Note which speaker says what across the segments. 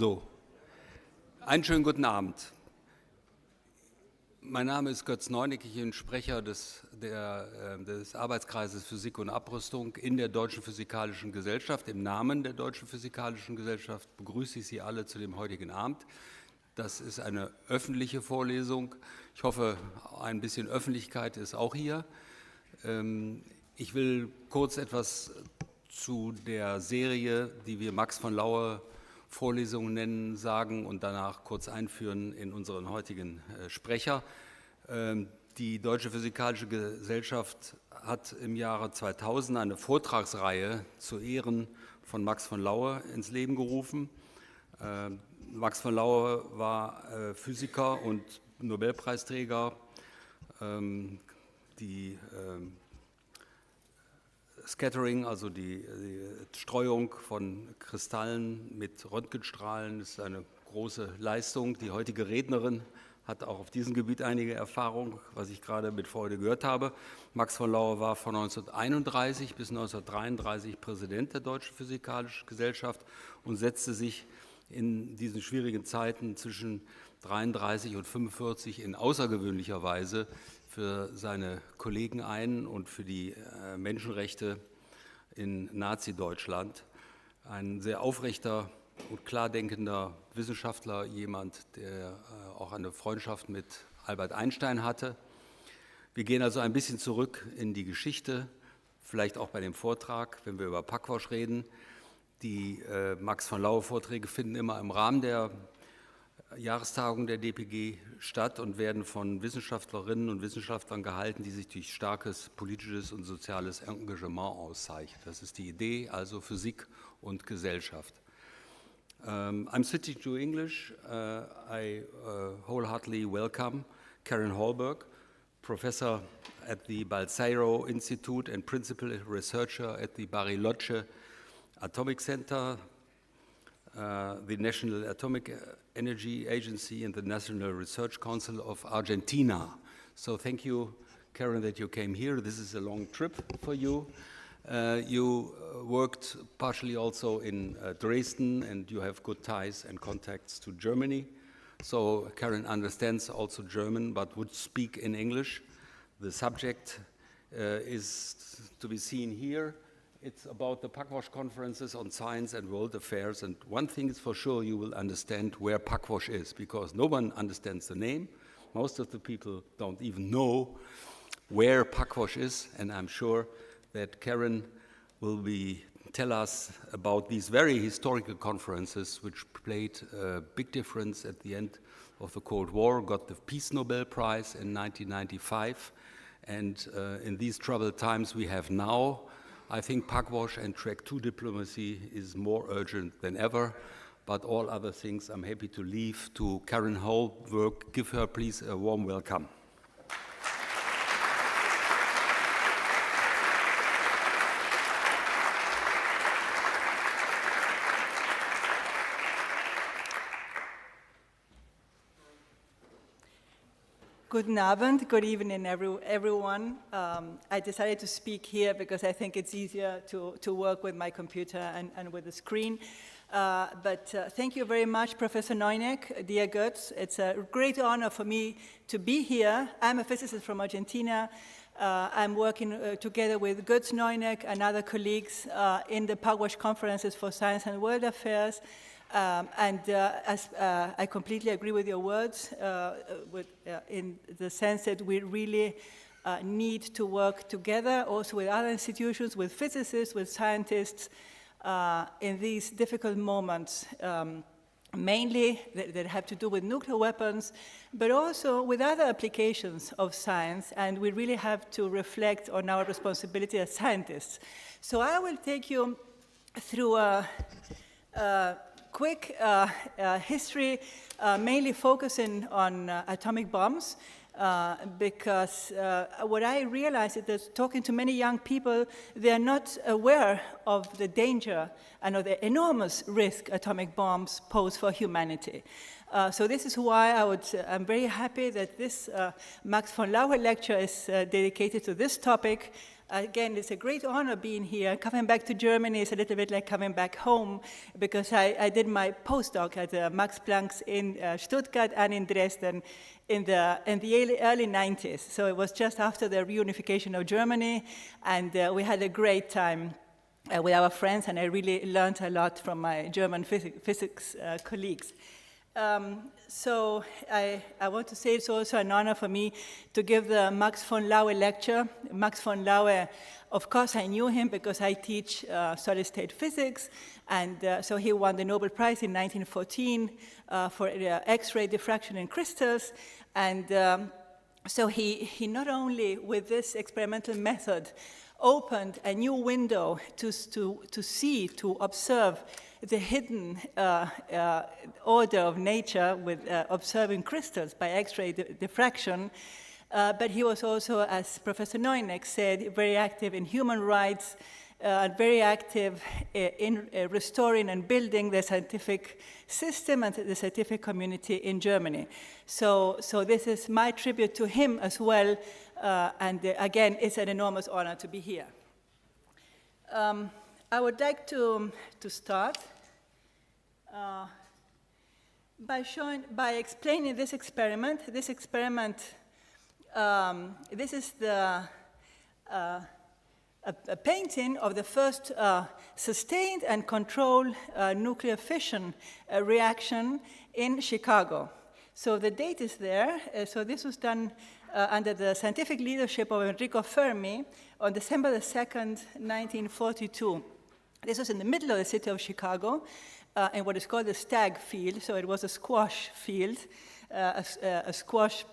Speaker 1: So, einen schönen guten Abend. Mein Name ist Götz Neunig, ich bin Sprecher des Arbeitskreises Physik und Abrüstung in der Deutschen Physikalischen Gesellschaft. Im Namen der Deutschen Physikalischen Gesellschaft begrüße ich Sie alle zu dem heutigen Abend. Das ist eine öffentliche Vorlesung. Ich hoffe, ein bisschen Öffentlichkeit ist auch hier. Ich will kurz etwas zu der Serie, die wir Max-von-Laue-Vorlesungen nennen, sagen und danach kurz einführen in unseren heutigen Sprecher. Die Deutsche Physikalische Gesellschaft hat im Jahre 2000 eine Vortragsreihe zu Ehren von Max von Laue ins Leben gerufen. Max von Laue war Physiker und Nobelpreisträger. Die Scattering, also die Streuung von Kristallen mit Röntgenstrahlen, ist eine große Leistung. Die heutige Rednerin hat auch auf diesem Gebiet einige Erfahrung, was ich gerade mit Freude gehört habe. Max von Laue war von 1931 bis 1933 Präsident der Deutschen Physikalischen Gesellschaft und setzte sich in diesen schwierigen Zeiten zwischen 1933 und 1945 in außergewöhnlicher Weise für seine Kollegen ein und für die Menschenrechte in Nazi-Deutschland. Ein sehr aufrechter und klar denkender Wissenschaftler, jemand, der auch eine Freundschaft mit Albert Einstein hatte. Wir gehen also ein bisschen zurück in die Geschichte, vielleicht auch bei dem Vortrag, wenn wir über Pugwash reden. Die Max-von-Laue-Vorträge finden immer im Rahmen der Jahrestagung der DPG statt und werden von Wissenschaftlerinnen und Wissenschaftlern gehalten, die sich durch starkes politisches und soziales Engagement auszeichnen. Das ist die Idee, also Physik und Gesellschaft. I'm switching to English. I wholeheartedly welcome Karen Hallberg, professor at the Balseiro Institute and principal researcher at the Bariloche Atomic Center, the National Atomic Energy Agency and the National Research Council of Argentina. So thank you, Karen, that you came here. This is a long trip for you. You worked partially also in Dresden, and you have good ties and contacts to Germany. So Karen understands also German, but would speak in English. The subject is to be seen here. It's about the Pugwash Conferences on Science and World Affairs, and one thing is for sure, you will understand where Pugwash is, because no one understands the name. Most of the people don't even know where Pugwash is, and I'm sure that Karen will tell us about these very historical conferences which played a big difference at the end of the Cold War, got the Peace Nobel Prize in 1995, and in these troubled times we have now, I think Pugwash and Track 2 diplomacy is more urgent than ever, but all other things I'm happy to leave to Karen Hallberg. Give her, please, a warm welcome.
Speaker 2: Guten Abend, good evening, everyone. I decided to speak here because I think it's easier to work with my computer and with the screen. But thank you very much, Professor Neunig, dear Götz. It's a great honor for me to be here. I'm a physicist from Argentina. I'm working together with Götz Neunig and other colleagues in the Pugwash Conferences for Science and World Affairs. As I completely agree with your words in the sense that we really need to work together also with other institutions, with physicists, with scientists in these difficult moments, mainly that have to do with nuclear weapons, but also with other applications of science, and we really have to reflect on our responsibility as scientists. So I will take you through a quick history, mainly focusing on atomic bombs, because what I realized is that talking to many young people, they are not aware of the danger and of the enormous risk atomic bombs pose for humanity. So this is why I'm very happy that this Max-von-Laue lecture is dedicated to this topic, Again, it's a great honor being here. Coming back to Germany is a little bit like coming back home, because I did my postdoc at Max Planck's in Stuttgart and in Dresden in the early 90s. So it was just after the reunification of Germany, and we had a great time with our friends, and I really learned a lot from my German physics colleagues. So I want to say it's also an honor for me to give the Max-von-Laue-Lecture. Max-von-Laue, of course, I knew him because I teach solid-state physics, and so he won the Nobel Prize in 1914 for X-ray diffraction in crystals, and so he not only, with this experimental method, opened a new window to observe the hidden order of nature with observing crystals by X-ray diffraction, but he was also, as Professor Neuneck said, very active in human rights, very active in restoring and building the scientific system and the scientific community in Germany. So this is my tribute to him as well, and again, it's an enormous honor to be here. I would like to start by explaining this experiment. This experiment, this is a painting of the first sustained and controlled nuclear fission reaction in Chicago. So the date is there. So this was done under the scientific leadership of Enrico Fermi on December the 2nd, 1942. This was in the middle of the city of Chicago, in what is called the Stag Field. So it was a squash field, a squash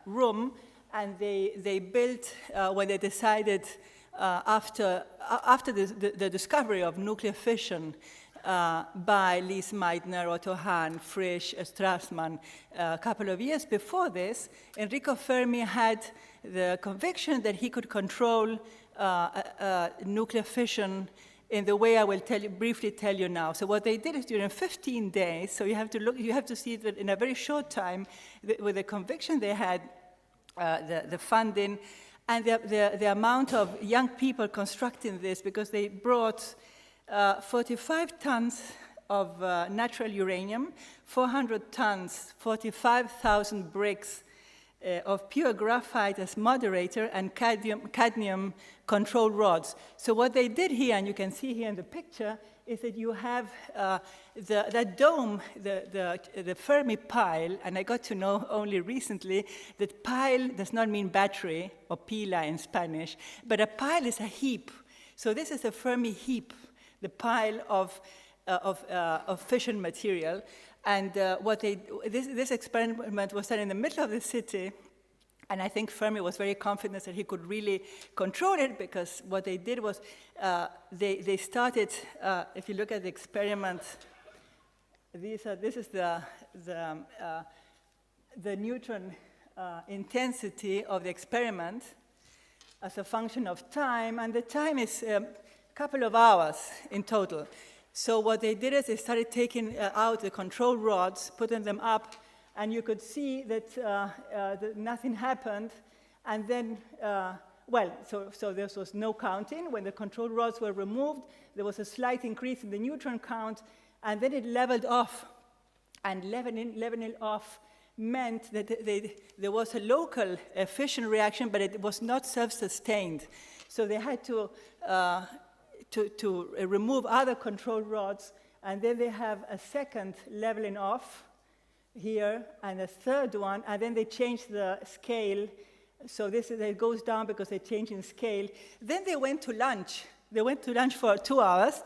Speaker 2: room, and they built, when they decided after the discovery of nuclear fission by Lise Meitner, Otto Hahn, Frisch, Strassmann, a couple of years before this, Enrico Fermi had the conviction that he could control nuclear fission in the way I will briefly tell you now. So what they did is during 15 days, so you have to see that in a very short time, with the conviction they had, the funding, and the amount of young people constructing this, because they brought 45 tons of natural uranium, 400 tons, 45,000 bricks of pure graphite as moderator, and cadmium control rods. So what they did here, and you can see here in the picture, is that you have that dome, the Fermi pile, and I got to know only recently that pile does not mean battery, or pila in Spanish, but a pile is a heap. So this is a Fermi heap, the pile of fission material. And this experiment was done in the middle of the city, and I think Fermi was very confident that he could really control it, because what they did was they started, if you look at the experiment, this is the neutron intensity of the experiment as a function of time, and the time is a couple of hours in total. So what they did is they started taking out the control rods, putting them up, and you could see that nothing happened. And then, so there was no counting. When the control rods were removed, there was a slight increase in the neutron count, and then it leveled off. And leveling off meant that there was a local fission reaction, but it was not self-sustained. So they had to remove other control rods, and then they have a second leveling off here, and a third one, and then they change the scale. So it goes down because they change in scale. Then they went to lunch. They went to lunch for 2 hours,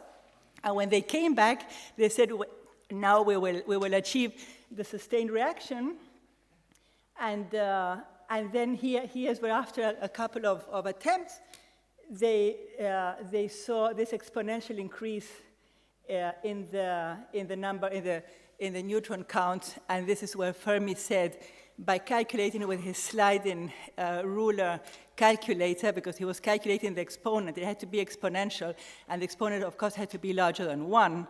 Speaker 2: and when they came back, they said, now we will achieve the sustained reaction. And then here's where, after a couple of attempts, they saw this exponential increase in the neutron count, and this is where Fermi said, by calculating with his sliding ruler calculator, because he was calculating the exponent, it had to be exponential, and the exponent, of course, had to be larger than 1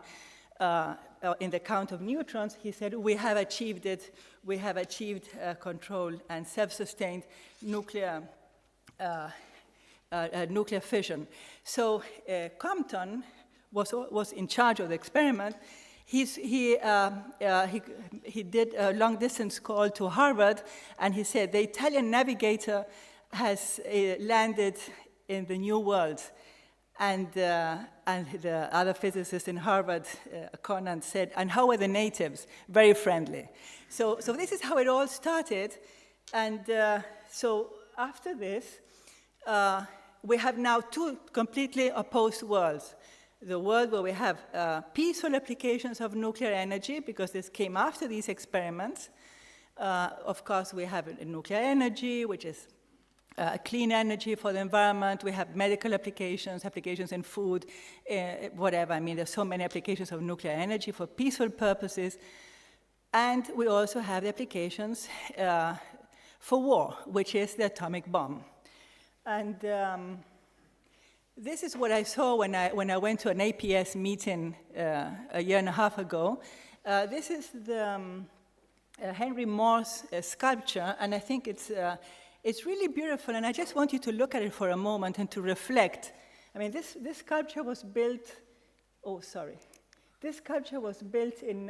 Speaker 2: in the count of neutrons. He said, we have achieved it. We have achieved control and self-sustained nuclear nuclear fission. So Compton was in charge of the experiment. He did a long-distance call to Harvard, and he said, the Italian navigator has landed in the New World. And the other physicist in Harvard, Conan, said, and how are the natives? Very friendly. So this is how it all started. And so after this, we have now two completely opposed worlds. The world where we have peaceful applications of nuclear energy, because this came after these experiments. Of course, we have nuclear energy, which is clean energy for the environment. We have medical applications, applications in food, whatever. I mean, there's so many applications of nuclear energy for peaceful purposes. And we also have the applications for war, which is the atomic bomb. And this is what I saw when I went to an APS meeting a year and a half ago. This is the Henry Moore's sculpture, and I think it's really beautiful, and I just want you to look at it for a moment and to reflect. I mean, this sculpture was built, This sculpture was built in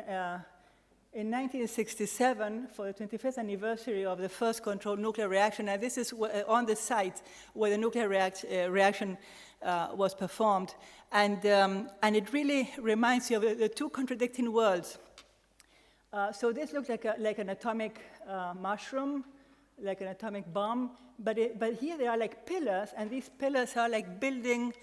Speaker 2: 1967 for the 25th anniversary of the first controlled nuclear reaction, and this is on the site where the nuclear reaction was performed. And it really reminds you of the two contradicting worlds. So this looks like an atomic mushroom, like an atomic bomb, but here they are like pillars, and these pillars are like building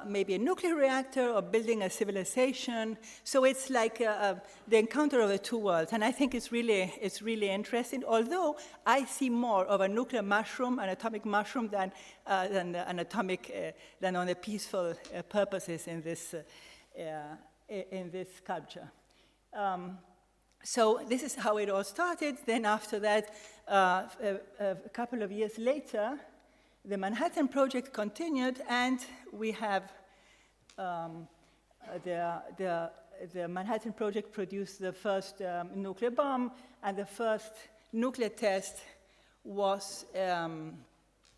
Speaker 2: maybe a nuclear reactor or building a civilization. So it's like the encounter of the two worlds, and I think it's really interesting. Although I see more of a nuclear mushroom, an atomic mushroom, than on the peaceful purposes in this sculpture. So this is how it all started. Then after that, a couple of years later, the Manhattan Project continued, and we have the Manhattan Project produced the first nuclear bomb, and the first nuclear test was done.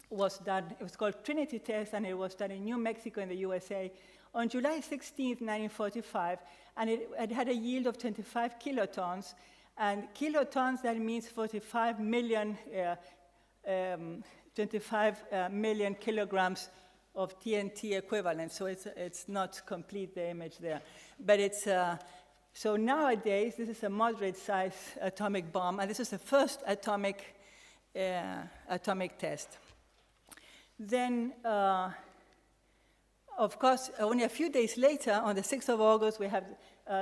Speaker 2: It was called Trinity Test, and it was done in New Mexico in the USA on July 16, 1945, and it had a yield of 25 kilotons. And kilotons, that means 25 million kilograms of TNT equivalent. So it's not complete, the image there. But it's, so nowadays, this is a moderate-sized atomic bomb, and this is the first atomic test. Then, of course, only a few days later, on the 6th of August, we have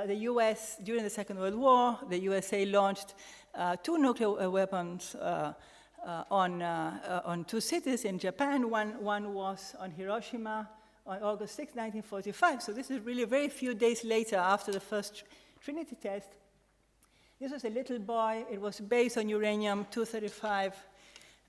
Speaker 2: the US, during the Second World War, the USA launched two nuclear weapons on two cities in Japan. One was on Hiroshima on August 6, 1945. So this is really very few days later after the first Trinity test. This was a little boy. It was based on uranium-235.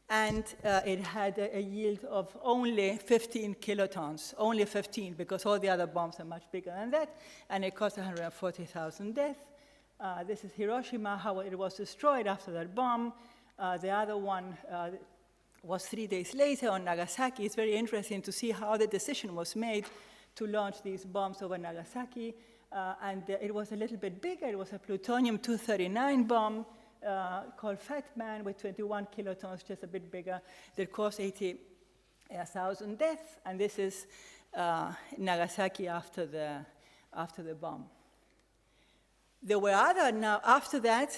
Speaker 2: And it had a yield of only 15 kilotons, only 15, because all the other bombs are much bigger than that, and it caused 140,000 deaths. This is Hiroshima, how it was destroyed after that bomb. The other one was 3 days later on Nagasaki. It's very interesting to see how the decision was made to launch these bombs over Nagasaki, and it was a little bit bigger. It was a plutonium-239 bomb, called Fat Man, with 21 kilotons, just a bit bigger, that caused 80,000 deaths, and this is Nagasaki after the bomb. There were other, now after that,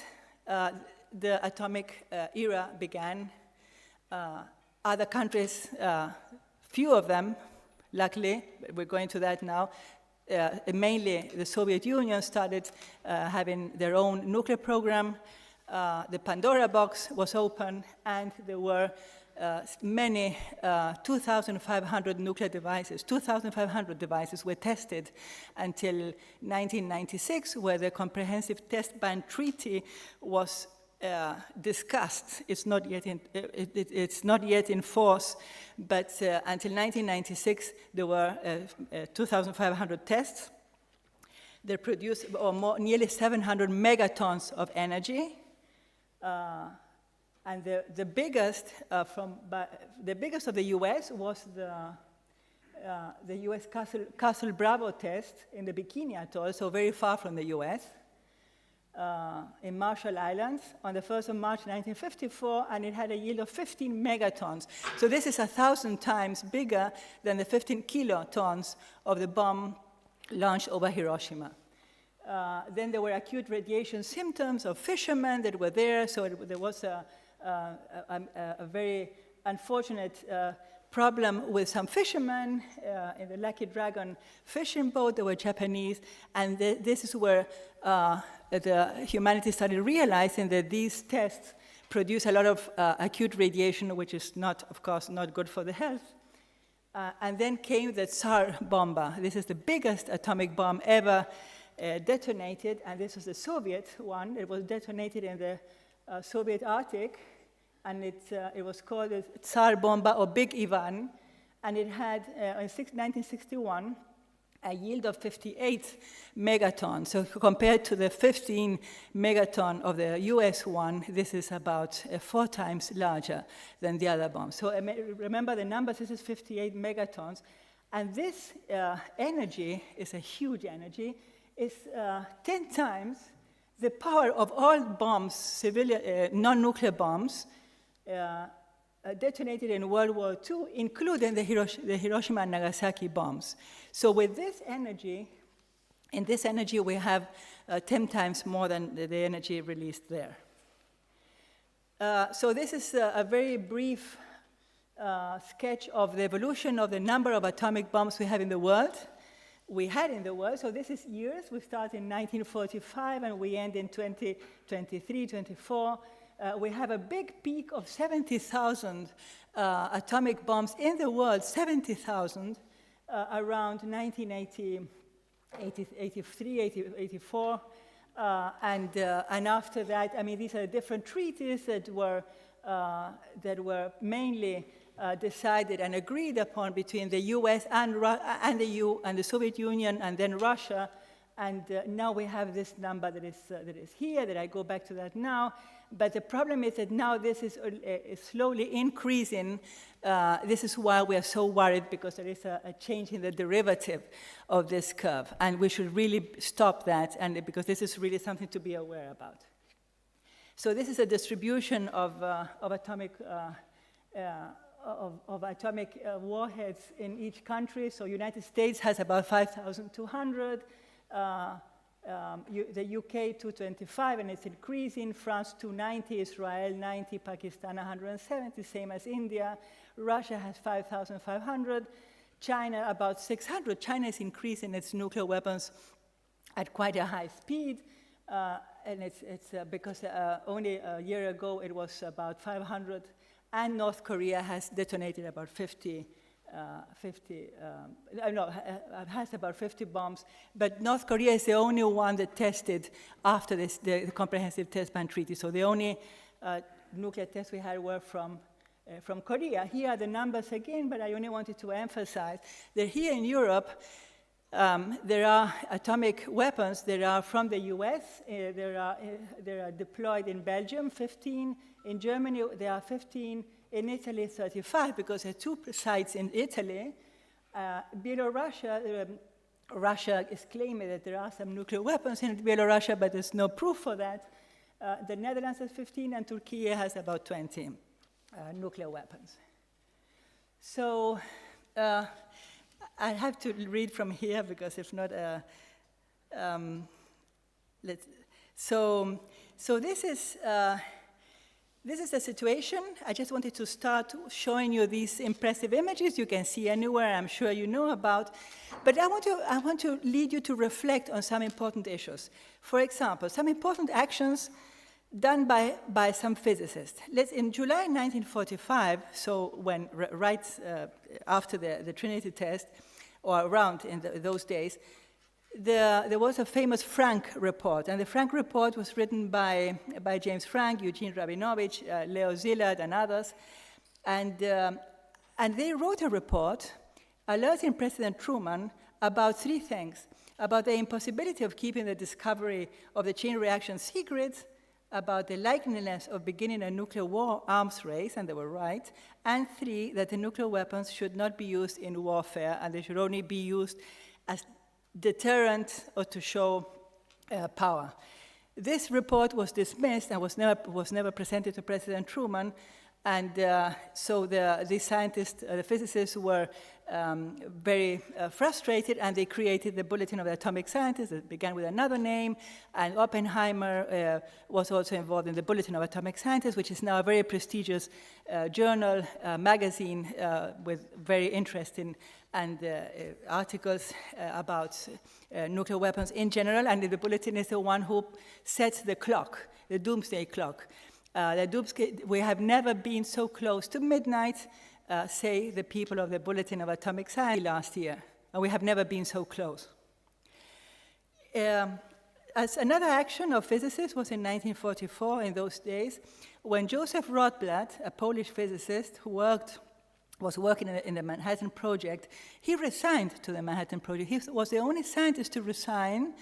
Speaker 2: the atomic era began. Other countries, few of them, luckily, we're going to that now, mainly the Soviet Union started having their own nuclear program. The Pandora box was open, and there were many 2,500 nuclear devices. 2,500 devices were tested until 1996, where the Comprehensive Test Ban Treaty was discussed. It's not yet in force, but until 1996, there were 2,500 tests. They produced nearly 700 megatons of energy. And the biggest the biggest of the U.S. was the U.S. Castle Bravo test in the Bikini Atoll, so very far from the U.S., in Marshall Islands on the 1st of March 1954, and it had a yield of 15 megatons. So this is 1,000 times bigger than the 15 kilotons of the bomb launched over Hiroshima. Then there were acute radiation symptoms of fishermen that were there, so there was a very unfortunate problem with some fishermen in the Lucky Dragon fishing boat. They were Japanese, and this is where humanity started realizing that these tests produce a lot of acute radiation, which is not, of course, not good for the health. And then came the Tsar bomba. This is the biggest atomic bomb ever detonated, and this was the Soviet one. It was detonated in the Soviet Arctic, and it was called the Tsar bomba or Big Ivan, and it had, in 1961, a yield of 58 megatons. So compared to the 15 megaton of the US one, this is about 4 times larger than the other bombs. So remember the numbers, this is 58 megatons, and this energy is a huge energy. It's 10 times the power of all bombs, civilian, non-nuclear bombs, detonated in World War II, including the Hiroshima and Nagasaki bombs. So with this energy, in this energy we have 10 times more than the energy released there. So this is a very brief sketch of the evolution of the number of atomic bombs we have in the world. So this is years. We start in 1945 and we end in 2023, 24. We have a big peak of 70,000 atomic bombs in the world, 70,000, around 1983, 84. And after that, I mean, these are different treaties that were mainly decided and agreed upon between the US and the Soviet Union and then Russia. And now we have this number that is here, that I go back to that now. But the problem is that now this is slowly increasing. This is why we are so worried, because there is a change in the derivative of this curve. And we should really stop that, and because this is really something to be aware about. So this is a distribution of atomic warheads in each country. So United States has about 5,200. The UK 225, and it's increasing. France 290, Israel 90, Pakistan 170, same as India. Russia has 5,500. China about 600. China is increasing its nuclear weapons at quite a high speed, and it's because only a year ago it was about 500. And North Korea has detonated about 50 has about 50 bombs, but North Korea is the only one that tested after the Comprehensive Test Ban Treaty. So the only nuclear tests we had were from Korea. Here are the numbers again, but I only wanted to emphasize that here in Europe, there are atomic weapons that are from the US. There are deployed in Belgium, 15. In Germany, there are 15. In Italy, 35, because there are 2 sites in Italy. Russia is claiming that there are some nuclear weapons in Belarus, but there's no proof for that. The Netherlands has 15, and Turkey has about 20 nuclear weapons. So I have to read from here, because if not, so this is. This is the situation. I just wanted to start showing you these impressive images you can see anywhere, I'm sure you know about. But I want to lead you to reflect on some important issues. For example, some important actions done by some physicists. In July 1945, so when right after the Trinity test, or around in those days, there was a famous Frank report, and the Frank report was written by James Frank, Eugene Rabinovich, Leo Szilard, and others, and they wrote a report alerting President Truman about 3 things: about the impossibility of keeping the discovery of the chain reaction secret, about the likeliness of beginning a nuclear war arms race, and they were right, and 3, that the nuclear weapons should not be used in warfare, and they should only be used as deterrent or to show power. This report was dismissed and was never presented to President Truman, and so the scientists, the physicists were very frustrated, and they created the Bulletin of the Atomic Scientists. It began with another name, and Oppenheimer was also involved in the Bulletin of Atomic Scientists, which is now a very prestigious journal, magazine with very interesting and articles about nuclear weapons in general, and the Bulletin is the one who sets the clock, the doomsday clock. We have never been so close to midnight, say the people of the Bulletin of Atomic Science last year, and we have never been so close. As another action of physicists was in 1944, in those days, when Joseph Rotblat, a Polish physicist who was working in the Manhattan Project, he resigned to the Manhattan Project. He was the only scientist to resign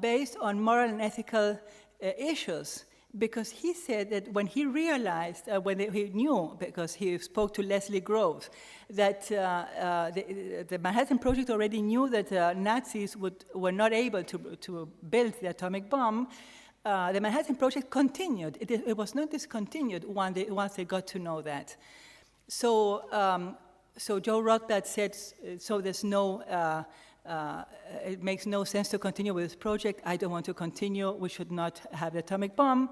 Speaker 2: based on moral and ethical issues, because he said that when he realized, he knew, because he spoke to Leslie Groves, that the Manhattan Project already knew that Nazis were not able to build the atomic bomb, the Manhattan Project continued. It was not discontinued once they got to know that. So Joe Rotblat said, so there's no, it makes no sense to continue with this project. I don't want to continue. We should not have the atomic bomb.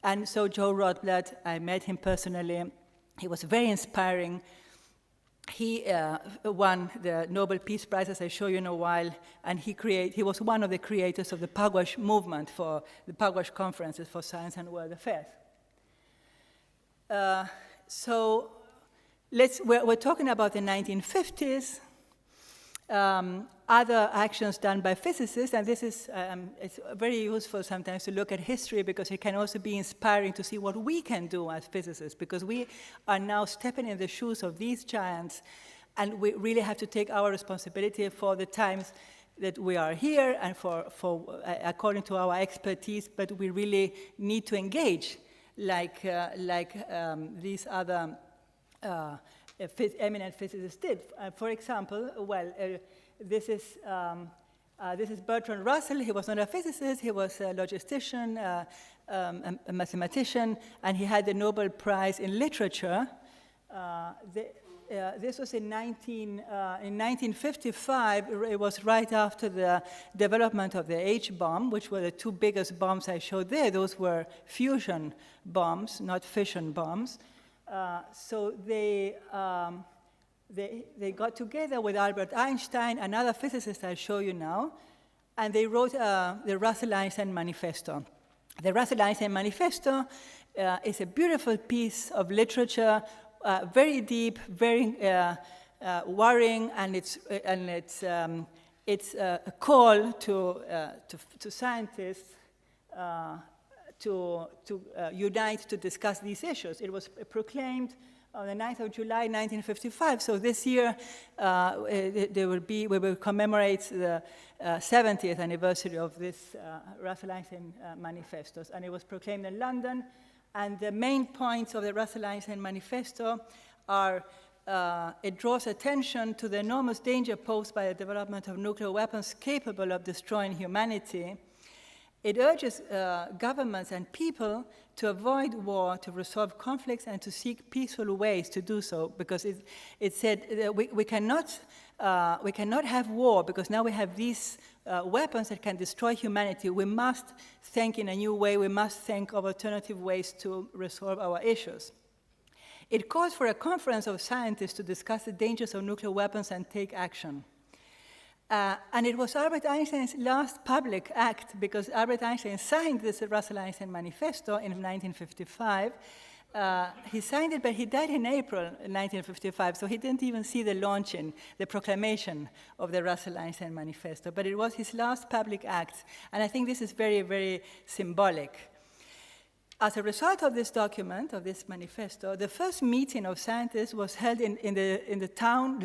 Speaker 2: And so Joe Rotblat, I met him personally. He was very inspiring. He won the Nobel Peace Prize, as I show you in a while, and he was one of the creators of the Pugwash movement, for the Pugwash Conferences for Science and World Affairs. So we're talking about the 1950s. Other actions done by physicists, and this is it's very useful sometimes to look at history, because it can also be inspiring to see what we can do as physicists, because we are now stepping in the shoes of these giants, and we really have to take our responsibility for the times that we are here and for according to our expertise, but we really need to engage like these other eminent physicists did. For example, this is Bertrand Russell. He was not a physicist. He was a logistician, a mathematician, and he had the Nobel Prize in Literature. This was in 1955. It was right after the development of the H-bomb, which were the two biggest bombs I showed there. Those were fusion bombs, not fission bombs. So they got together with Albert Einstein, another physicist I'll show you now, and they wrote the Russell-Einstein Manifesto. The Russell-Einstein Manifesto is a beautiful piece of literature, very deep, very worrying, and it's a call to scientists to unite to discuss these issues. It was proclaimed on the 9th of July, 1955. So this year, we will commemorate the 70th anniversary of this Russell-Einstein Manifestos. And it was proclaimed in London. And the main points of the Russell-Einstein Manifesto are, it draws attention to the enormous danger posed by the development of nuclear weapons capable of destroying humanity. It urges governments and people to avoid war, to resolve conflicts, and to seek peaceful ways to do so, because it said that we cannot have war, because now we have these weapons that can destroy humanity. We must think in a new way. We must think of alternative ways to resolve our issues. It calls for a conference of scientists to discuss the dangers of nuclear weapons and take action. And it was Albert Einstein's last public act, because Albert Einstein signed this Russell-Einstein Manifesto in 1955. He signed it, but he died in April 1955, so he didn't even see the launching, the proclamation of the Russell-Einstein Manifesto. But it was his last public act, and I think this is very, very symbolic. As a result of this document, of this manifesto, the first meeting of scientists was held in the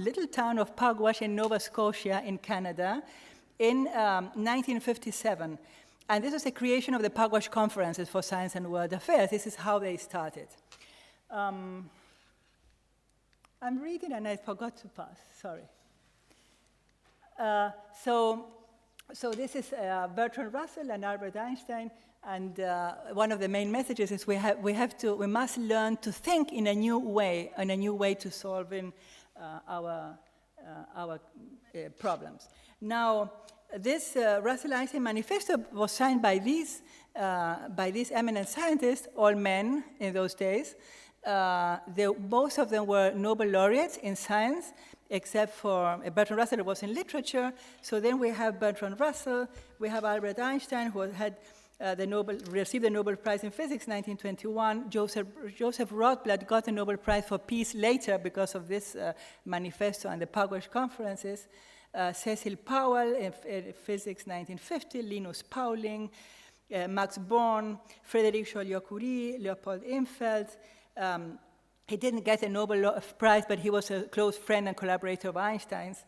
Speaker 2: little town of Pugwash in Nova Scotia in Canada in 1957. And this was the creation of the Pugwash Conferences for Science and World Affairs. This is how they started. I'm reading and I forgot to pass, sorry. So this is Bertrand Russell and Albert Einstein, and one of the main messages is we must learn to think in a new way to solving our problems. Now, this Russell-Einstein Manifesto was signed by these eminent scientists, all men in those days. Most of them were Nobel laureates in science, except for Bertrand Russell, who was in literature. So then we have Bertrand Russell, we have Albert Einstein, who had received the Nobel Prize in Physics in 1921. Joseph Rotblat got the Nobel Prize for Peace later because of this manifesto and the Pugwash Conferences. Cecil Powell in Physics 1950, Linus Pauling, Max Born, Frédéric Joliot-Curie, Leopold Infeld. He didn't get a Nobel Prize, but he was a close friend and collaborator of Einstein's.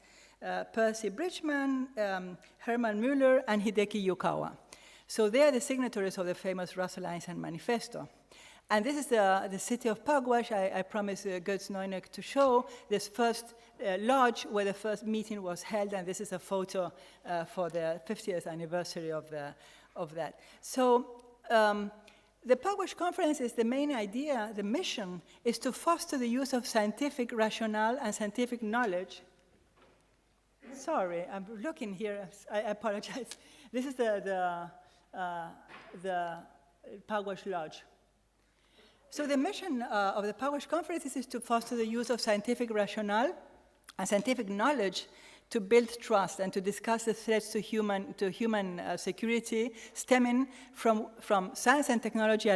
Speaker 2: Percy Bridgman, Hermann Müller, and Hideki Yukawa. So they are the signatories of the famous Russell-Einstein Manifesto. And this is the city of Pugwash. I promised Götz Neuneck to show this first lodge where the first meeting was held, and this is a photo for the 50th anniversary of that. So the Pugwash Conference is the main idea, the mission is to foster the use of scientific rationale and scientific knowledge. Sorry, I'm looking here, I apologize. This is the Pugwash Lodge. So the mission of the Pugwash Conferences is to foster the use of scientific rationale and scientific knowledge to build trust and to discuss the threats to human security stemming from science and technology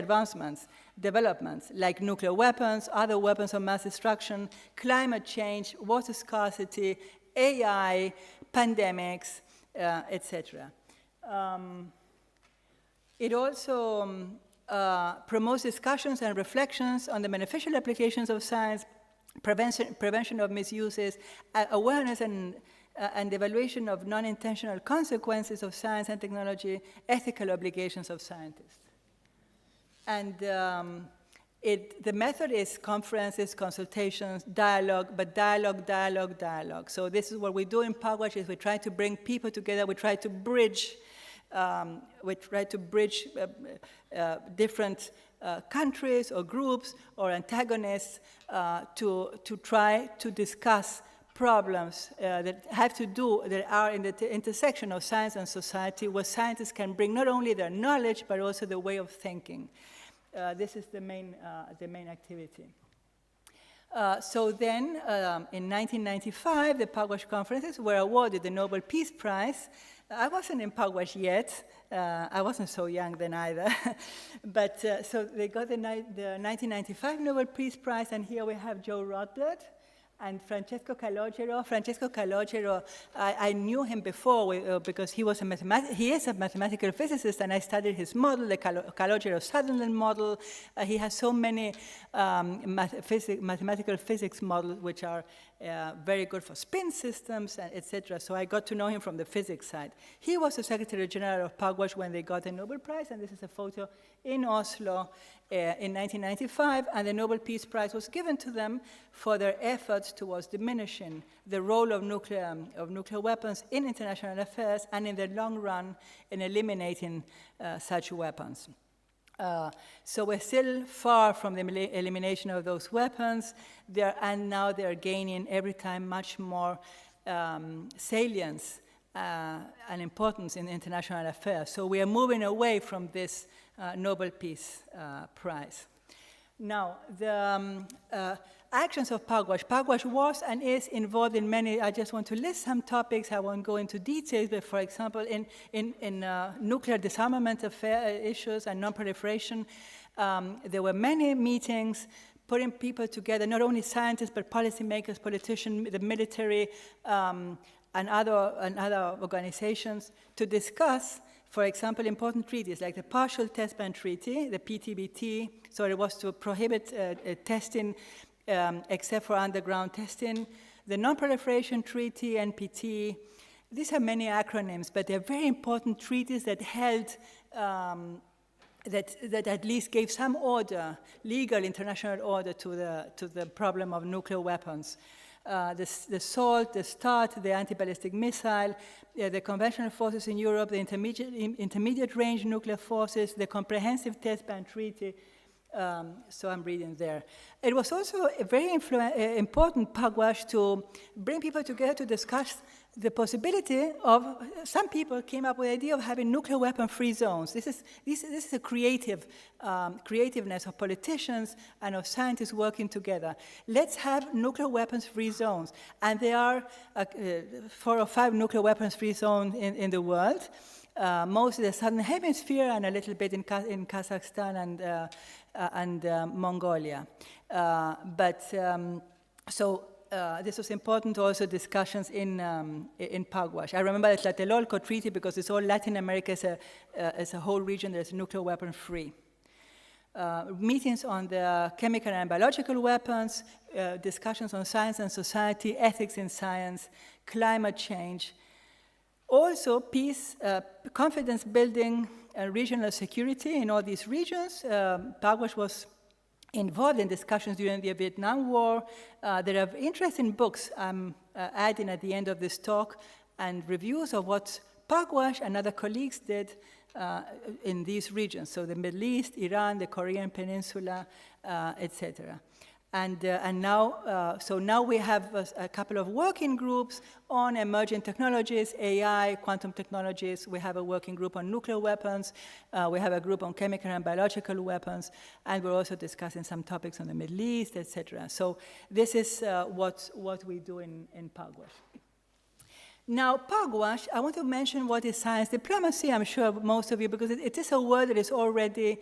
Speaker 2: developments like nuclear weapons, other weapons of mass destruction, climate change, water scarcity, AI, pandemics, etc. It also promotes discussions and reflections on the beneficial applications of science, prevention of misuses, awareness and evaluation of non-intentional consequences of science and technology, ethical obligations of scientists. And the method is conferences, consultations, dialogue, but dialogue. So this is what we do in Pugwash, is we try to bring people together, we try to bridge different countries or groups or antagonists to try to discuss problems that are in the intersection of science and society, where scientists can bring not only their knowledge, but also the way of thinking. This is the main activity. So then, in 1995, the Pugwash Conferences were awarded the Nobel Peace Prize. I wasn't in Pugwash yet. I wasn't so young then either. But so they got the 1995 Nobel Peace Prize, and here we have Joe Rotblat and Francesco Calogero. Francesco Calogero, I knew him before because he is a mathematical physicist, and I studied his model, the Calogero-Sutherland model. He has so many mathematical physics models which are very good for spin systems, etc. So I got to know him from the physics side. He was the Secretary General of Pugwash when they got the Nobel Prize, and this is a photo in Oslo in 1995, and the Nobel Peace Prize was given to them for their efforts towards diminishing the role of nuclear weapons in international affairs, and in the long run in eliminating such weapons. So we're still far from the elimination of those weapons, and now they're gaining every time much more salience and importance in international affairs. So we are moving away from this Nobel Peace Prize. Now, the actions of Pugwash. Pugwash was and is involved in many. I just want to list some topics. I won't go into details, but for example, in nuclear disarmament issues and non-proliferation, there were many meetings putting people together, not only scientists, but policymakers, politicians, the military, and other organizations, to discuss, for example, important treaties like the Partial Test Ban Treaty, the PTBT. So it was to prohibit testing except for underground testing, the Non-Proliferation Treaty, NPT, these are many acronyms, but they're very important treaties that held, that at least gave some order, legal international order to the problem of nuclear weapons. The SALT, the START, the anti-ballistic missile, the conventional forces in Europe, the intermediate range nuclear forces, the comprehensive test ban treaty. So I'm reading there. It was also a very important, Pugwash, to bring people together to discuss the possibility of, some people came up with the idea of having nuclear weapon-free zones. This is a creativeness of politicians and of scientists working together. Let's have nuclear weapons-free zones. And there are 4 or 5 nuclear weapons-free zones in the world, mostly the southern hemisphere and a little bit in Kazakhstan and Mongolia. This was important also discussions in Pugwash. I remember the Tlatelolco Treaty because it's all Latin America as a whole region that is nuclear weapon free. Meetings on the chemical and biological weapons, discussions on science and society, ethics in science, climate change. Also peace, confidence building, and regional security in all these regions. Pugwash was involved in discussions during the Vietnam War. There are interesting books I'm adding at the end of this talk and reviews of what Pugwash and other colleagues did in these regions. So the Middle East, Iran, the Korean Peninsula, etc. And now we have a couple of working groups on emerging technologies, AI, quantum technologies. We have a working group on nuclear weapons. We have a group on chemical and biological weapons. And we're also discussing some topics on the Middle East, etc. So this is what we do in Pugwash. Now, Pugwash, I want to mention what is science diplomacy. I'm sure most of you, because it is a word that is already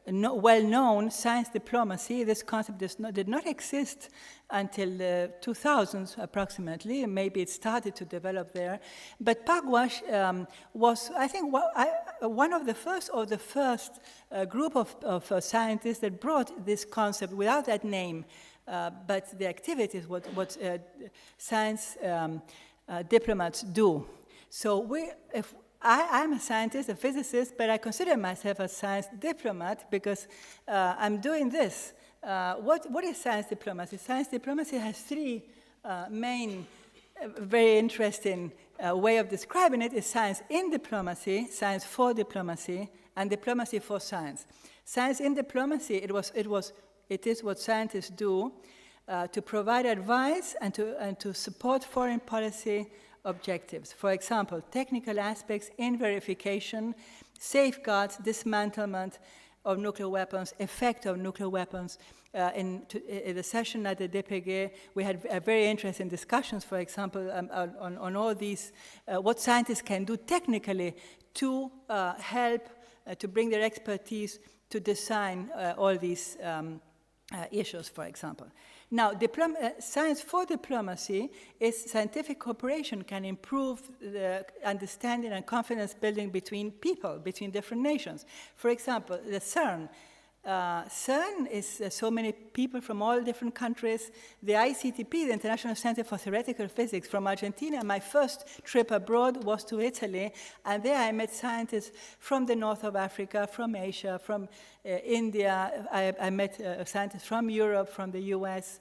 Speaker 2: well-known. Science diplomacy, this concept did not exist until the 2000s approximately, and maybe it started to develop there. But Pugwash was, I think, one of the first or the first group of scientists that brought this concept without that name, but the activities, what science diplomats do. So I'm a scientist, a physicist, but I consider myself a science diplomat because I'm doing this. What is science diplomacy? Science diplomacy has 3 main, very interesting way of describing it. Is science in diplomacy, science for diplomacy, and diplomacy for science. Science in diplomacy, it is what scientists do to provide advice and to support foreign policy objectives. For example, technical aspects in verification, safeguards, dismantlement of nuclear weapons, effect of nuclear weapons. In the session at the DPG, we had very interesting discussions, for example, on all these, what scientists can do technically to help, to bring their expertise to design all these issues, for example. Now, science for diplomacy is scientific cooperation can improve the understanding and confidence building between people, between different nations. For example, the CERN. CERN is so many people from all different countries. The ICTP, the International Center for Theoretical Physics from Argentina, my first trip abroad was to Italy, and there I met scientists from the north of Africa, from Asia, from India. I met scientists from Europe, from the US,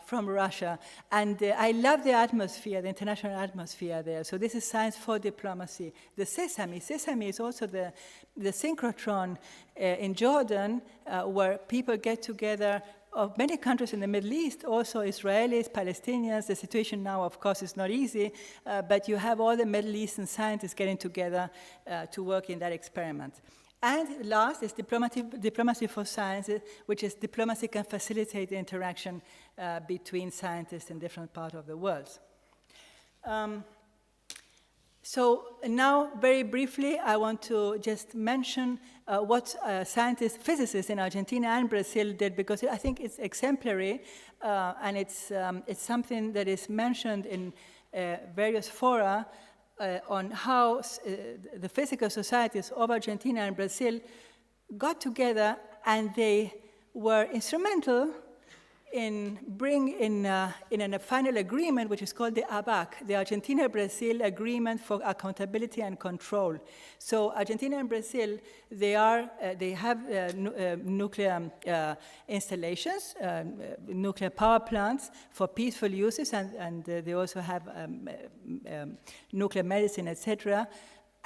Speaker 2: from Russia. And I love the atmosphere, the international atmosphere there. So this is science for diplomacy. The Sesame is also the synchrotron in Jordan, where people get together of many countries in the Middle East, also Israelis, Palestinians. The situation now, of course, is not easy, but you have all the Middle Eastern scientists getting together to work in that experiment. And last is diplomacy for science, which is diplomacy can facilitate the interaction between scientists in different parts of the world. So now, very briefly, I want to just mention what scientists, physicists in Argentina and Brazil did, because I think it's exemplary, and it's something that is mentioned in various fora on how the physical societies of Argentina and Brazil got together, and they were instrumental bring in a final agreement, which is called the ABAC, the Argentina-Brazil Agreement for Accountability and Control. So Argentina and Brazil, they have nuclear installations, nuclear power plants for peaceful uses, and they also have nuclear medicine, etc.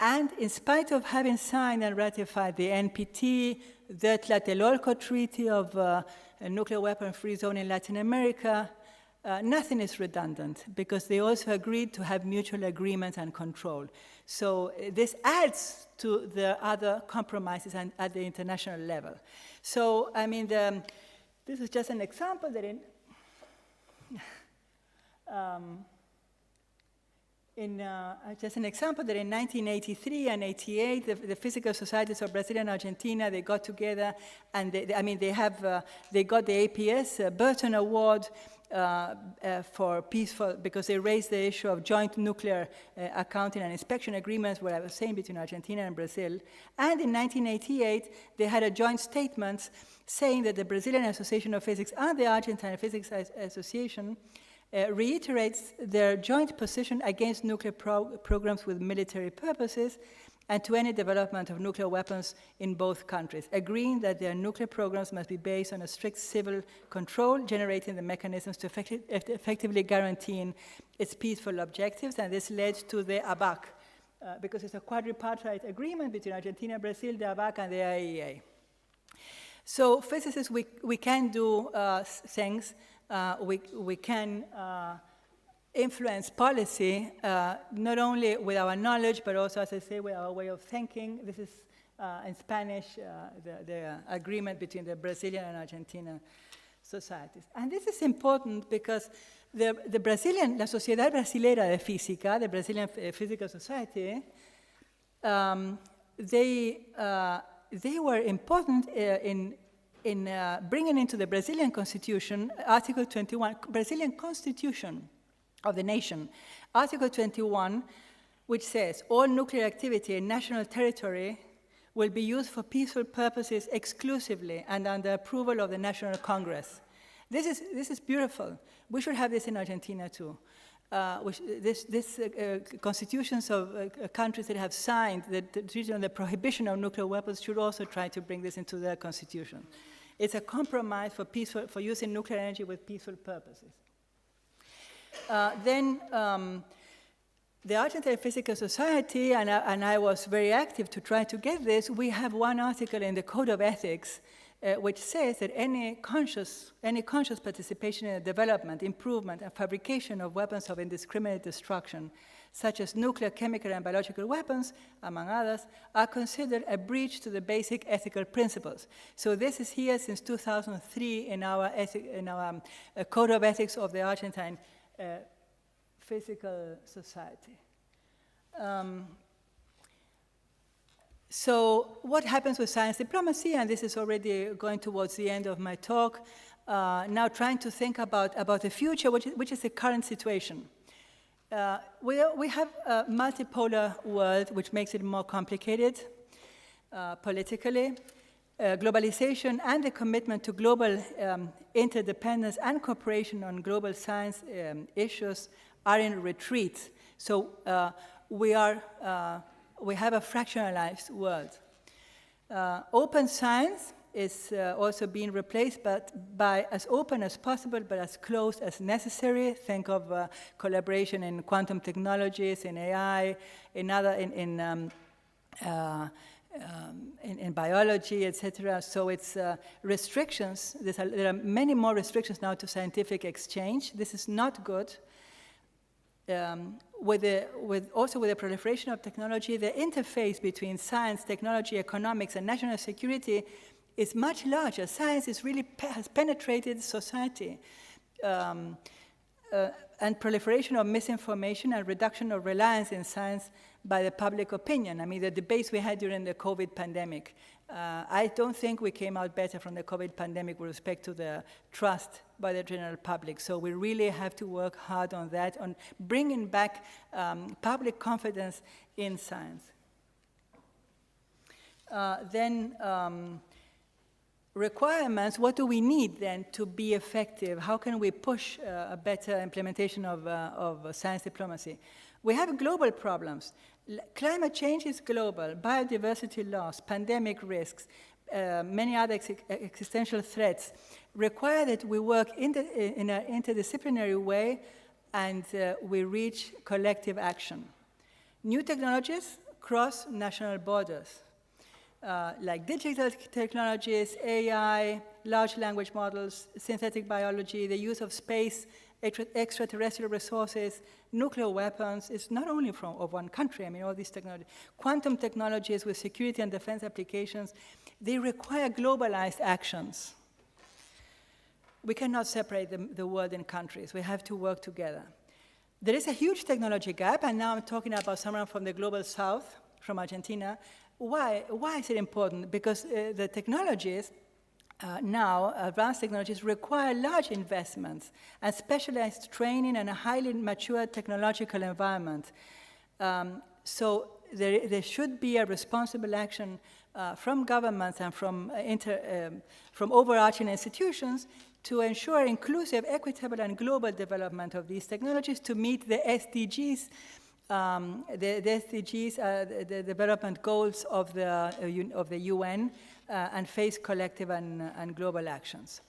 Speaker 2: And in spite of having signed and ratified the NPT, the Tlatelolco Treaty of a nuclear weapon-free zone in Latin America, nothing is redundant because they also agreed to have mutual agreements and control. So this adds to the other compromises at the international level. So, I mean, this is just an example that just an example that in 1983 and 88, the physical societies of Brazil and Argentina, they got together, and they got the APS Burton Award for peaceful, because they raised the issue of joint nuclear accounting and inspection agreements, what I was saying, between Argentina and Brazil. And in 1988, they had a joint statement saying that the Brazilian Association of Physics and the Argentine Physics Association reiterates their joint position against nuclear programs with military purposes and to any development of nuclear weapons in both countries, agreeing that their nuclear programs must be based on a strict civil control, generating the mechanisms to effectively guaranteeing its peaceful objectives. And this led to the ABAC, because it's a quadripartite agreement between Argentina, Brazil, the ABAC, and the IAEA. So physicists, we can do things. We can influence policy, not only with our knowledge, but also, as I say, with our way of thinking. This is, in Spanish, the agreement between the Brazilian and Argentina societies. And this is important because la Sociedad Brasileira de Física, the Brazilian Physical Society, they were important in bringing into the Brazilian Constitution, Article 21, Brazilian Constitution of the nation, Article 21, which says, all nuclear activity in national territory will be used for peaceful purposes exclusively and under approval of the National Congress. This is beautiful. We should have this in Argentina too. Constitutions of countries that have signed the treaty on the prohibition of nuclear weapons should also try to bring this into their constitution. It's a compromise for using nuclear energy with peaceful purposes. The Argentine Physical Society, and I was very active to try to get this, we have one article in the Code of Ethics which says that any conscious participation in the development, improvement, and fabrication of weapons of indiscriminate destruction, such as nuclear, chemical, and biological weapons, among others, are considered a breach to the basic ethical principles. So this is here since 2003 in our Code of Ethics of the Argentine Physical Society. So what happens with science diplomacy, and this is already going towards the end of my talk, now trying to think about the future, which is the current situation. We have a multipolar world, which makes it more complicated politically. Globalization and the commitment to global interdependence and cooperation on global science issues are in retreat. So we have a fractionalized world. Open science is also being replaced by as open as possible, but as close as necessary. Think of collaboration in quantum technologies, in AI, in biology, etc. So it's restrictions. There are many more restrictions now to scientific exchange. This is not good. Also with the proliferation of technology, the interface between science, technology, economics, and national security is much larger. Science has penetrated society. And proliferation of misinformation and reduction of reliance in science by the public opinion. I mean, the debates we had during the COVID pandemic. I don't think we came out better from the COVID pandemic with respect to the trust by the general public. So we really have to work hard on that, on bringing back public confidence in science. requirements, what do we need then to be effective? How can we push a better implementation of science diplomacy? We have global problems. Climate change is global, biodiversity loss, pandemic risks, many other existential threats require that we work in an interdisciplinary way and we reach collective action. New technologies cross national borders, like digital technologies, AI, large language models, synthetic biology, the use of space, extraterrestrial resources, nuclear weapons. It's not only of one country. I mean, all these technologies. Quantum technologies with security and defense applications, they require globalized actions. We cannot separate the world in countries. We have to work together. There is a huge technology gap, and now I'm talking about someone from the global south, from Argentina. Why is it important? Because the technologies now, advanced technologies require large investments and specialized training and a highly mature technological environment. So there should be a responsible action from governments and from overarching institutions to ensure inclusive, equitable, and global development of these technologies to meet the SDGs. The SDGs are the development goals of the UN and face collective and global actions.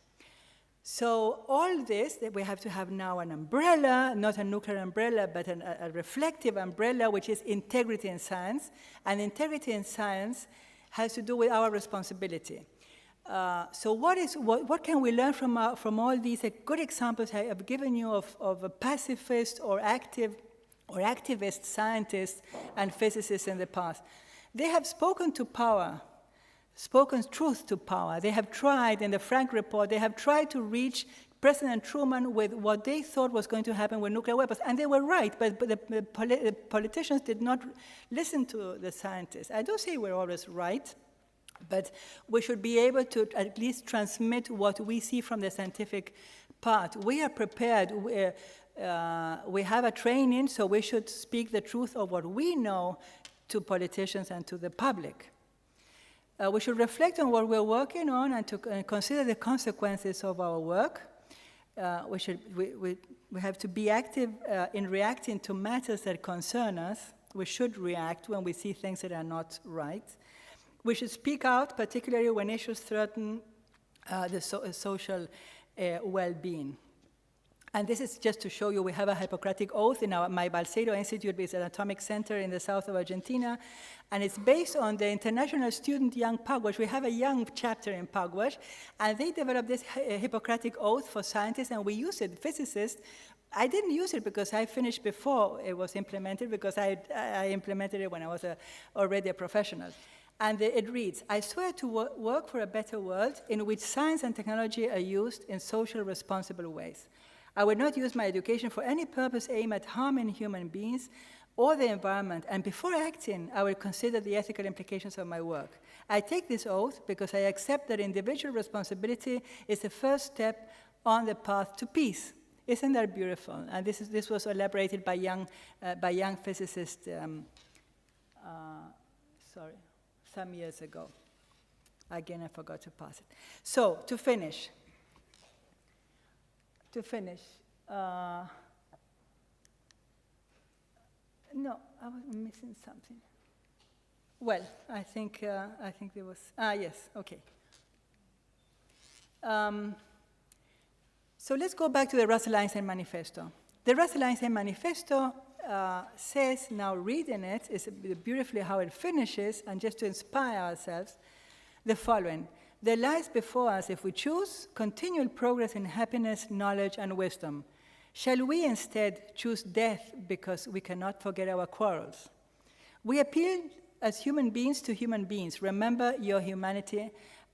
Speaker 2: So all this, that we have to have now an umbrella, not a nuclear umbrella, but a reflective umbrella, which is integrity in science. And integrity in science has to do with our responsibility. So what can we learn from all these good examples I have given you of a pacifist or activist scientists and physicists in the past? They have spoken to power, spoken truth to power. They have tried, in the Frank Report, they have tried to reach President Truman with what they thought was going to happen with nuclear weapons. And they were right, but the politicians did not listen to the scientists. I don't say we're always right, but we should be able to at least transmit what we see from the scientific part. We are prepared. We have a training, so we should speak the truth of what we know to politicians and to the public. We should reflect on what we're working on and to consider the consequences of our work. We have to be active in reacting to matters that concern us. We should react when we see things that are not right. We should speak out, particularly when issues threaten the social well-being. And this is just to show you, we have a Hippocratic Oath in my Balseiro Institute, which is an atomic center in the south of Argentina, and it's based on the international student Young Pugwash. We have a young chapter in Pugwash, and they developed this Hippocratic Oath for scientists, and we use it, physicists. I didn't use it because I finished before it was implemented, because I implemented it when I was already a professional. And it reads, I swear to work for a better world in which science and technology are used in social responsible ways. I will not use my education for any purpose aimed at harming human beings or the environment, and before acting, I will consider the ethical implications of my work. I take this oath because I accept that individual responsibility is the first step on the path to peace. Isn't that beautiful? And this was elaborated by young physicists, some years ago. Again, I forgot to pass it. So, to finish, no, I was missing something. Well, I think there was, yes, okay. So let's go back to the Russell-Einstein Manifesto. The Russell-Einstein Manifesto says, now reading it, is beautifully how it finishes, and just to inspire ourselves, the following. There lies before us, if we choose, continual progress in happiness, knowledge, and wisdom. Shall we instead choose death because we cannot forget our quarrels? We appeal as human beings to human beings. Remember your humanity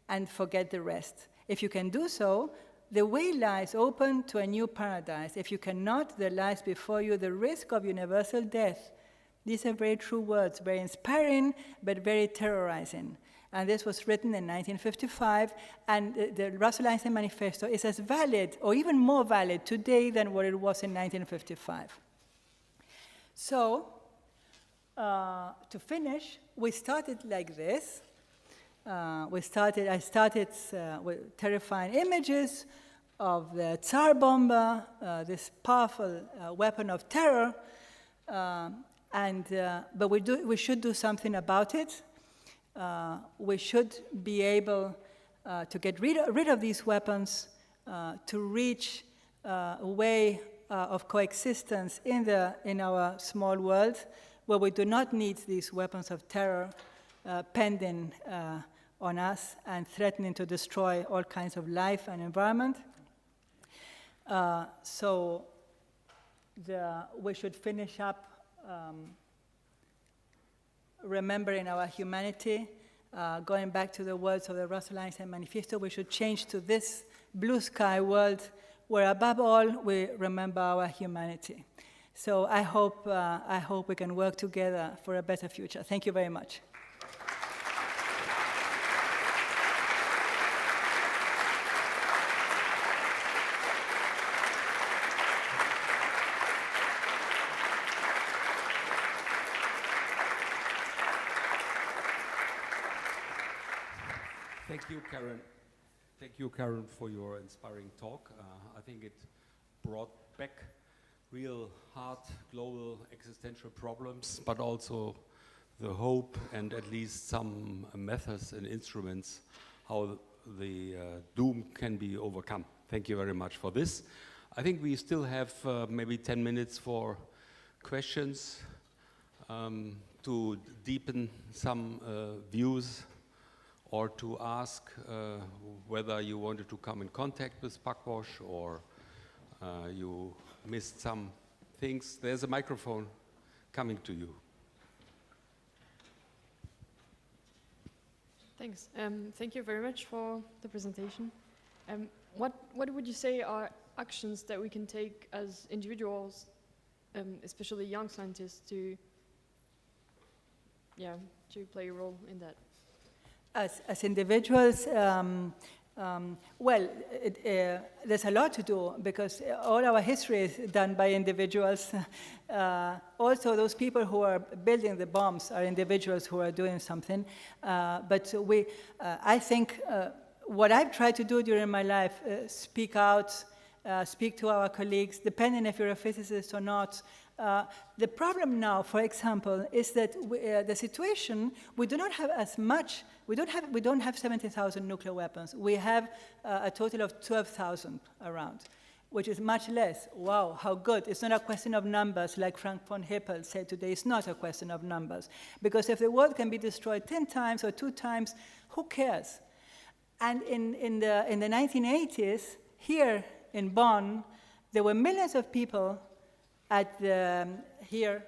Speaker 2: and forget the rest. If you can do so, the way lies open to a new paradise. If you cannot, there lies before you the risk of universal death. These are very true words, very inspiring, but very terrorizing. And this was written in 1955, and the Russell-Einstein Manifesto is as valid, or even more valid today than what it was in 1955. So, to finish, we started like this. I started with terrifying images of the Tsar bomber, this powerful weapon of terror, but we should do something about it. We should be able to get rid of these weapons, to reach a way of coexistence in our small world, where we do not need these weapons of terror pending on us and threatening to destroy all kinds of life and environment. So we should finish up remembering our humanity, going back to the words of the Russell-Einstein Manifesto. We should change to this blue sky world where above all we remember our humanity. So I hope we can work together for a better future. Thank you very much.
Speaker 1: Thank you, Karen. Thank you, Karen, for your inspiring talk. I think it brought back real hard global existential problems, but also the hope and at least some methods and instruments how the doom can be overcome. Thank you very much for this. I think we still have maybe 10 minutes for questions to deepen some views, or to ask whether you wanted to come in contact with Pugwash or you missed some things. There's a microphone coming to you.
Speaker 3: Thanks. Thank you very much for the presentation. What would you say are actions that we can take as individuals, especially young scientists, to play a role in that?
Speaker 2: As individuals, well, there's a lot to do because all our history is done by individuals. Also, those people who are building the bombs are individuals who are doing something. But I think what I've tried to do during my life, speak out, speak to our colleagues, depending if you're a physicist or not. The problem now, for example, is that the situation, we do not have as much. We don't have 70,000 nuclear weapons. We have a total of 12,000 around, which is much less. Wow, how good. It's not a question of numbers, like Frank von Hippel said today. It's not a question of numbers. Because if the world can be destroyed 10 times or 2 times, who cares? And in the 1980s, here in Bonn, there were millions of people at the, here,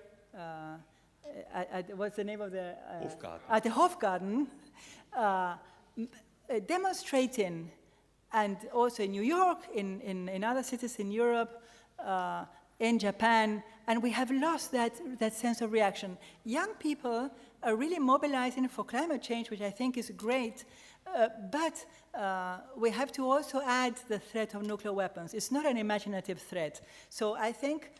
Speaker 2: what's the name of the?
Speaker 1: Hofgarten.
Speaker 2: At the Hofgarten, demonstrating, and also in New York, in other cities in Europe, in Japan, and we have lost that sense of reaction. Young people are really mobilizing for climate change, which I think is great, but we have to also add the threat of nuclear weapons. It's not an imaginative threat. So I think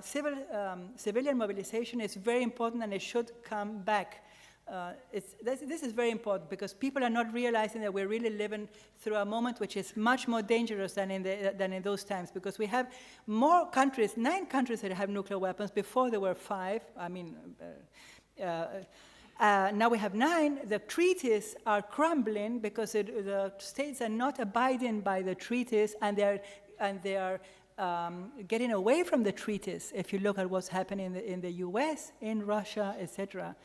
Speaker 2: civilian mobilization is very important, and it should come back. This is very important because people are not realizing that we're really living through a moment which is much more dangerous than in those times, because we have more countries, 9 countries that have nuclear weapons. Before there were 5. I mean, now we have 9. The treaties are crumbling because the states are not abiding by the treaties, and they are getting away from the treaties. If you look at what's happening in the U.S., in Russia, etc.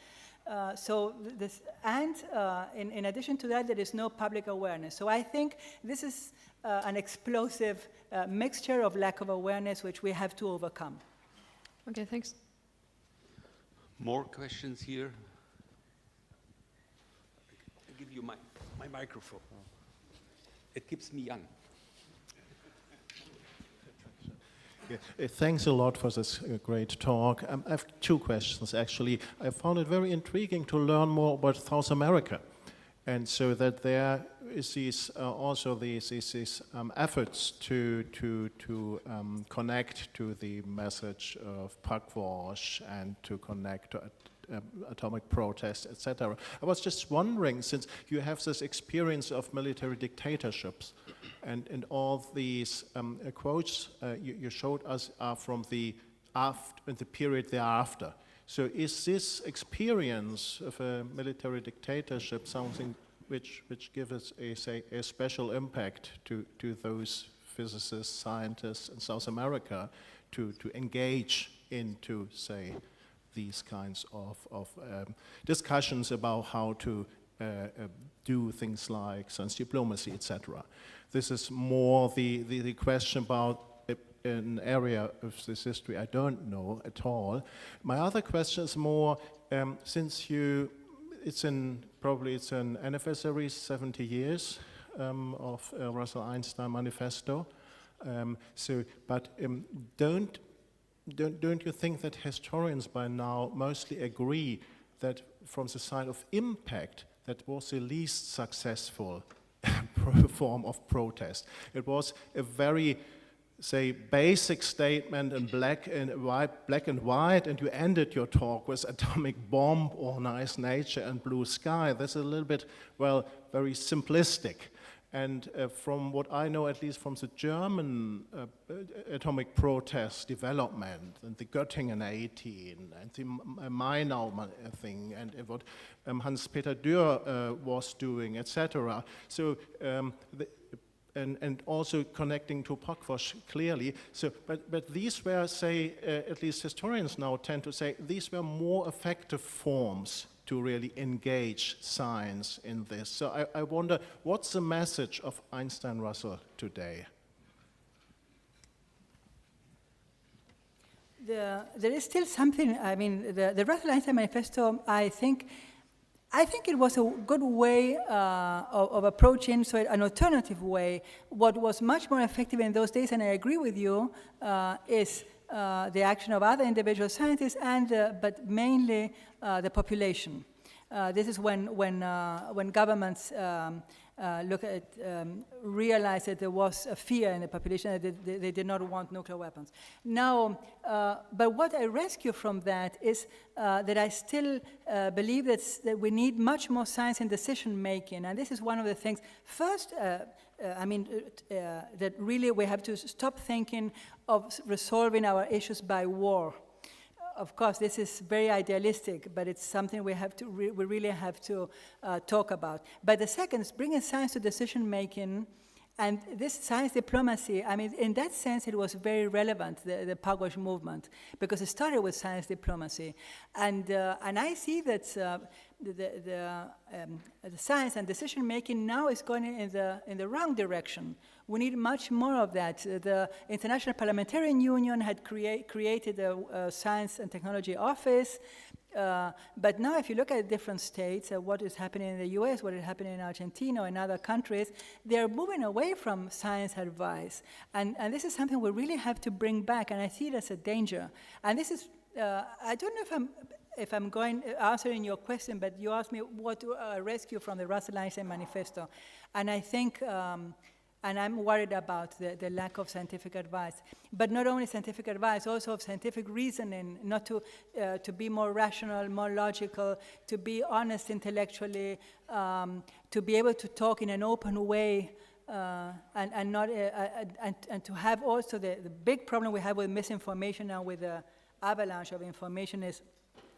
Speaker 2: In addition to that, there is no public awareness. So I think this is an explosive mixture of lack of awareness, which we have to overcome.
Speaker 3: Okay, thanks.
Speaker 1: More questions here? I'll give you my microphone. It keeps me young.
Speaker 4: Yeah, thanks a lot for this great talk. I have 2 questions, actually. I found it very intriguing to learn more about South America. And so that there is these efforts to connect to the message of Pugwash and to connect to atomic protest, etc. I was just wondering, since you have this experience of military dictatorships, and all these quotes you showed us are from the period thereafter. So is this experience of a military dictatorship something which gives us a special impact to those physicists, scientists in South America to engage into, say, these kinds of discussions about how to do things like science diplomacy, etc. This is more the question about an area of this history I don't know at all. My other question is more, since it's an anniversary, 70 years of Russell-Einstein Manifesto. Don't you think that historians by now mostly agree that from the side of impact, that was the least successful form of protest? It was a very, say, basic statement in black and white, and you ended your talk with atomic bomb or nice nature and blue sky. That's a little bit, well, very simplistic. And from what I know, at least from the German atomic protest development, and the Göttingen 18, and the Mainau thing, and what Hans-Peter Dürr was doing, etc. So, and also connecting to Pugwash clearly. So, but these were, say, at least historians now tend to say, these were more effective forms to really engage science in this. So I wonder, what's the message of Einstein-Russell today?
Speaker 2: There is still something, I mean, the Russell-Einstein Manifesto, I think it was a good way of approaching, so an alternative way. What was much more effective in those days, and I agree with you, is the action of other individual scientists, but mainly the population. This is when governments realized that there was a fear in the population, that they did not want nuclear weapons. Now, but what I rescue from that is that I still believe that we need much more science in decision making, and this is one of the things. First, that really we have to stop thinking of resolving our issues by war. Of course, this is very idealistic, but it's something we really have to talk about. But the second is bringing science to decision-making, and this science diplomacy, I mean, in that sense, it was very relevant, the Pugwash movement, because it started with science diplomacy. And I see that the science and decision-making now is going in the wrong direction. We need much more of that. The International Parliamentarian Union had created a Science and Technology Office, but now if you look at different states, what is happening in the US, what is happening in Argentina or in other countries, they're moving away from science advice. And this is something we really have to bring back, and I see it as a danger. And this is, I don't know if I'm answering your question, but you asked me what to rescue from the Russell-Einstein Manifesto. And I think, and I'm worried about the lack of scientific advice. But not only scientific advice, also of scientific reasoning, not to be more rational, more logical, to be honest intellectually, to be able to talk in an open way, and to have also the big problem we have with misinformation and with the avalanche of information is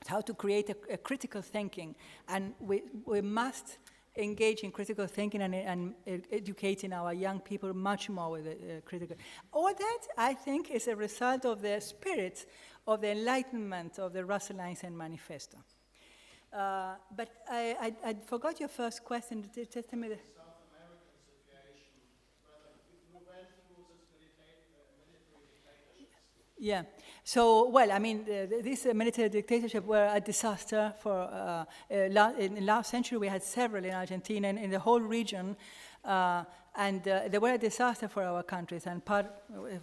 Speaker 2: how to create a critical thinking. And we must engage in critical thinking and educating our young people much more with critical. All that, I think, is a result of the spirit of the enlightenment of the Russell-Einstein Manifesto. But I forgot your first question. Just tell me the
Speaker 4: South American situation, whether we went through this military dictatorship.
Speaker 2: Yeah. So, well, I mean, this military dictatorship were a disaster for, in the last century we had several in Argentina and in the whole region, and they were a disaster for our countries, and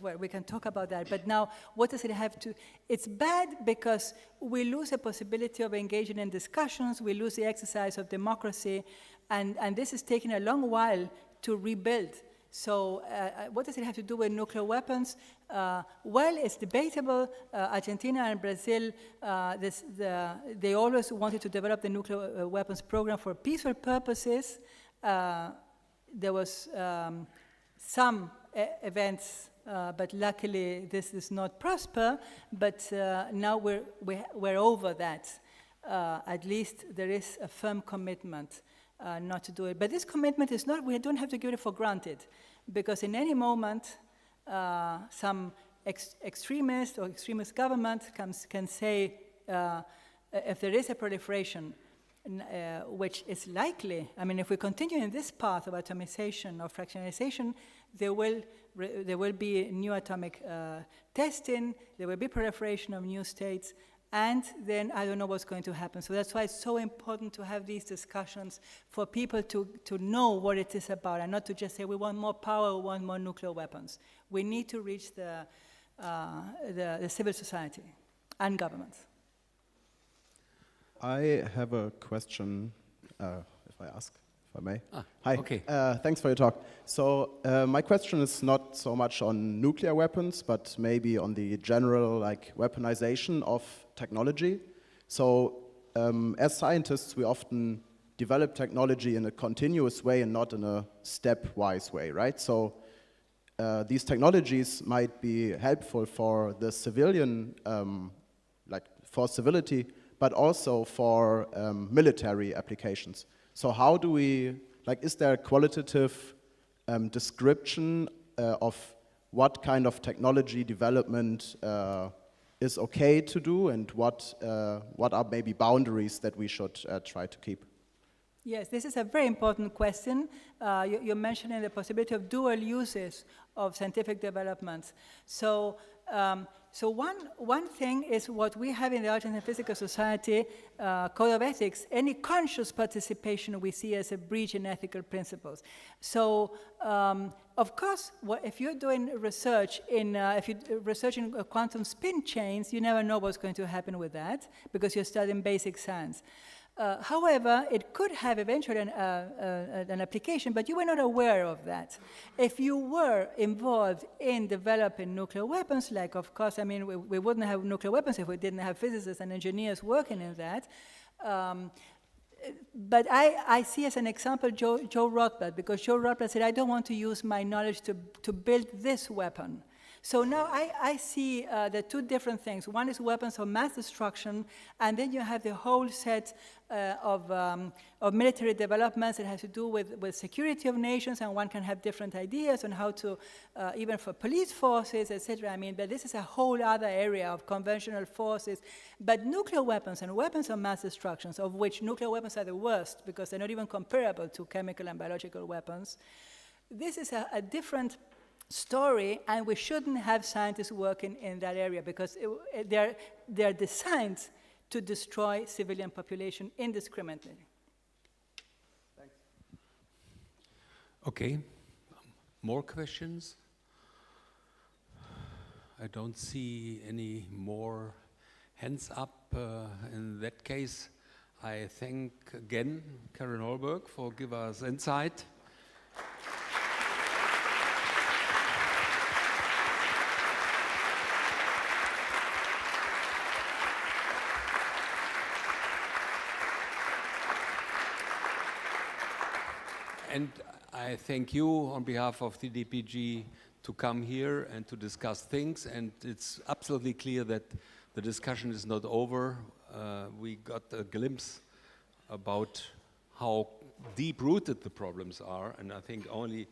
Speaker 2: well, we can talk about that, but now, what does it have to, it's bad because we lose the possibility of engaging in discussions, we lose the exercise of democracy, and this is taking a long while to rebuild. So what does it have to do with nuclear weapons? Well, it's debatable. Argentina and Brazil, they always wanted to develop the nuclear weapons program for peaceful purposes. There was some events, but luckily this does not prosper. But now we're over that. At least there is a firm commitment not to do it. But this commitment is not, we don't have to give it for granted, because in any moment, some extremist or extremist government can say, if there is a proliferation, which is likely, I mean, if we continue in this path of atomization or fractionalization, there will be new atomic testing, there will be proliferation of new states, and then I don't know what's going to happen. So that's why it's so important to have these discussions for people to know what it is about, and not to just say we want more power, we want more nuclear weapons. We need to reach the civil society and governments.
Speaker 5: I have a question, if I may. Hi.
Speaker 1: Okay.
Speaker 5: Thanks for your talk. So my question is not so much on nuclear weapons, but maybe on the general weaponization of technology. So as scientists, we often develop technology in a continuous way and not in a stepwise way, right? So these technologies might be helpful for the civilian, for civility, but also for military applications. So how do we, is there a qualitative description of what kind of technology development is okay to do, and what are maybe boundaries that we should try to keep?
Speaker 2: Yes, this is a very important question. You're mentioning the possibility of dual uses of scientific developments. So one thing is what we have in the Argentine Physical Society Code of Ethics. Any conscious participation we see as a breach in ethical principles. So, of course, if you're doing research if you're researching quantum spin chains, you never know what's going to happen with that, because you're studying basic science. However, it could have eventually an application, but you were not aware of that. If you were involved in developing nuclear weapons, of course, I mean, we wouldn't have nuclear weapons if we didn't have physicists and engineers working in that. But I see as an example Joe Rothbard, because Joe Rothbard said, I don't want to use my knowledge to build this weapon. So now I see the two different things. One is weapons of mass destruction, and then you have the whole set of military developments that has to do with security of nations, and one can have different ideas on how to, even for police forces, etc. I mean, but this is a whole other area of conventional forces. But nuclear weapons and weapons of mass destruction, of which nuclear weapons are the worst, because they're not even comparable to chemical and biological weapons, this is a different story, and we shouldn't have scientists working in that area, because they're designed to destroy civilian population indiscriminately.
Speaker 5: Thanks.
Speaker 1: Okay. More questions? I don't see any more hands up. In that case, I thank again Karen Hallberg for giving us insight. And I thank you on behalf of the DPG to come here and to discuss things. And it's absolutely clear that the discussion is not over. We got a glimpse about how deep-rooted the problems are, and I think only